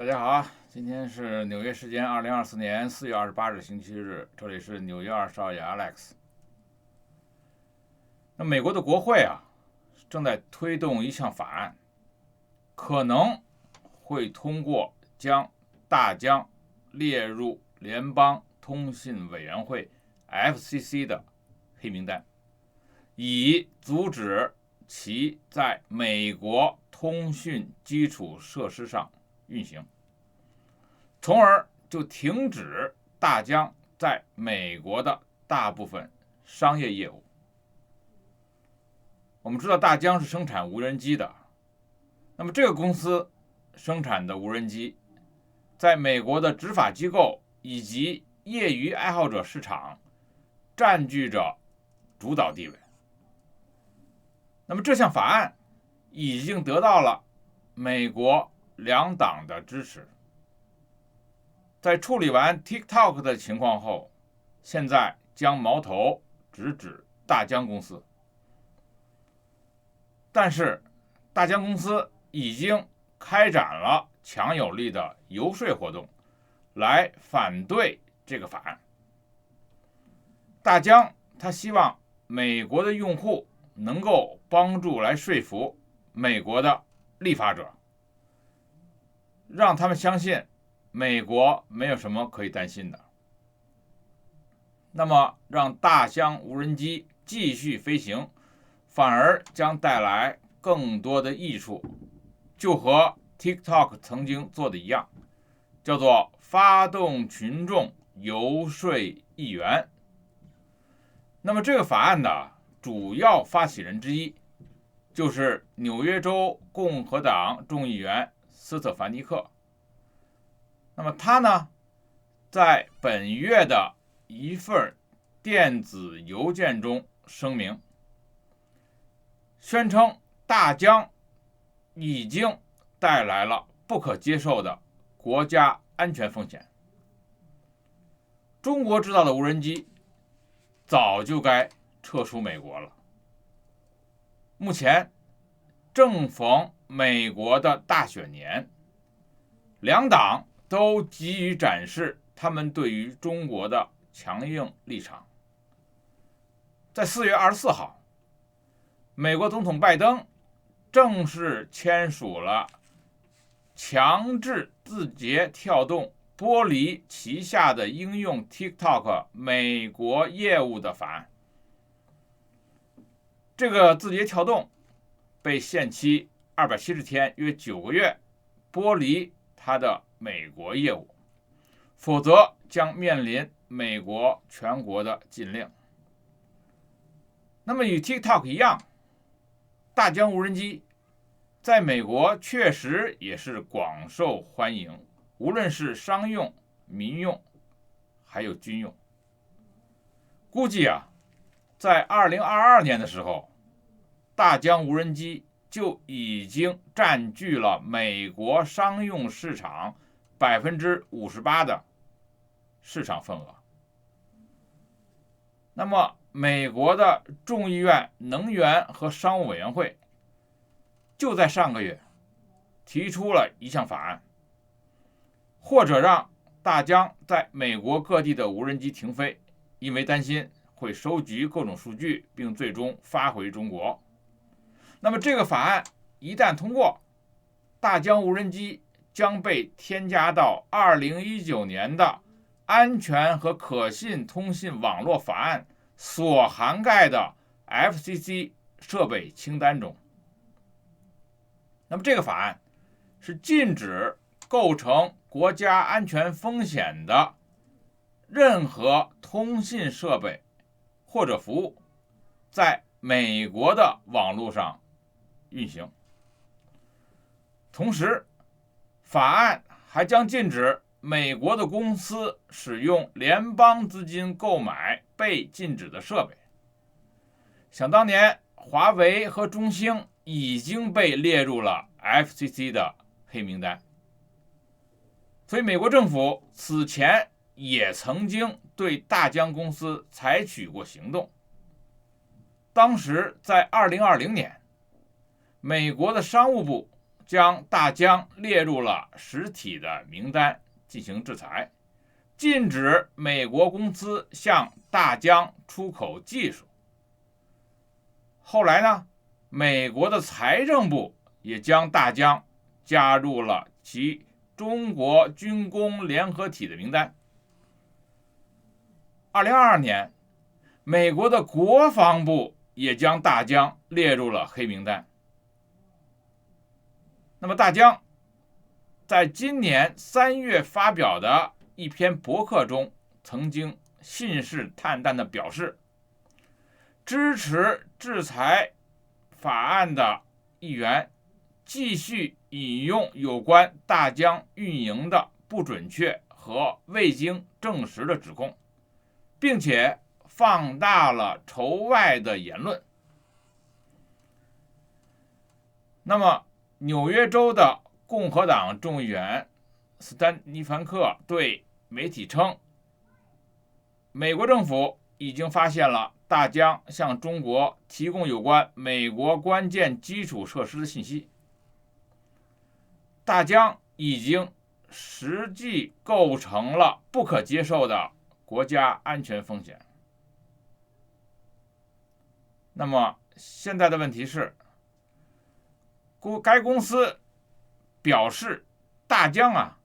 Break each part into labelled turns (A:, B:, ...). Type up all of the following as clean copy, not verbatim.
A: 大家好啊，今天是纽约时间2024年4月28日星期日，这里是纽约2少爷 Alex。那美国的国会正在推动一项法案，可能会通过将大疆列入联邦通信委员会 FCC 的黑名单，以阻止其在美国通讯基础设施上运行，从而就停止大疆在美国的大部分商业业务。我们知道大疆是生产无人机的，那么这个公司生产的无人机在美国的执法机构以及业余爱好者市场占据着主导地位。那么这项法案已经得到了美国两党的支持。在处理完 TikTok 的情况后，现在将矛头直指大疆公司。但是大疆公司已经开展了强有力的游说活动，来反对这个法案。大疆他希望美国的用户能够帮助来说服美国的立法者，让他们相信美国没有什么可以担心的。那么让大疆无人机继续飞行，反而将带来更多的益处，就和 TikTok 曾经做的一样，叫做发动群众游说议员。那么这个法案的主要发起人之一就是纽约州共和党众议员斯特凡尼克。那么他呢，在本月的一份电子邮件中声明，宣称大疆已经带来了不可接受的国家安全风险。中国制造的无人机早就该撤出美国了。目前正逢美国的大选年，两党都急于展示他们对于中国的强硬立场。在4月24号，美国总统拜登正式签署了强制字节跳动剥离旗下的应用 TikTok 美国业务的法案。这个字节跳动被限期270天，约9个月，剥离它的美国业务，否则将面临美国全国的禁令。那么与 TikTok 一样，大疆无人机在美国确实也是广受欢迎，无论是商用、民用还有军用。估计在2022年的时候，大疆无人机就已经占据了美国商用市场58%的市场份额。那么美国的众议院能源和商务委员会就在上个月提出了一项法案，或者让大疆在美国各地的无人机停飞，因为担心会收集各种数据并最终发回中国。那么这个法案一旦通过，大疆无人机将被添加到2019年的安全和可信通信网络法案所涵盖的 FCC 设备清单中。那么这个法案是禁止构成国家安全风险的任何通信设备或者服务在美国的网络上运行。同时，法案还将禁止美国的公司使用联邦资金购买被禁止的设备。想当年，华为和中兴已经被列入了 FCC 的黑名单，所以美国政府此前也曾经对大疆公司采取过行动。当时在2020年，美国的商务部将大疆列入了实体的名单进行制裁，禁止美国公司向大疆出口技术。后来呢，美国的财政部也将大疆加入了其中国军工联合体的名单。2022年，美国的国防部也将大疆列入了黑名单。那么大疆在今年3月发表的一篇博客中，曾经信誓旦旦地表示，支持制裁法案的议员继续引用有关大疆运营的不准确和未经证实的指控，并且放大了仇外的言论。那么纽约州的共和党众议员斯丹尼凡克对媒体称，美国政府已经发现了大疆向中国提供有关美国关键基础设施的信息，大疆已经实际构成了不可接受的国家安全风险。那么现在的问题是，该公司表示大疆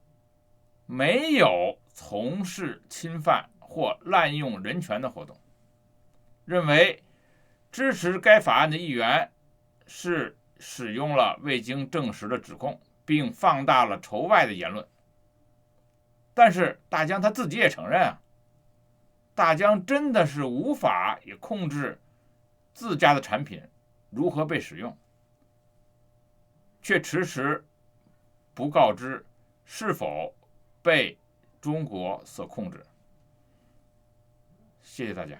A: 没有从事侵犯或滥用人权的活动，认为支持该法案的议员是使用了未经证实的指控，并放大了仇外的言论。但是大疆他自己也承认大疆真的是无法也控制自家的产品如何被使用，却迟迟不告知是否被中国所控制。谢谢大家。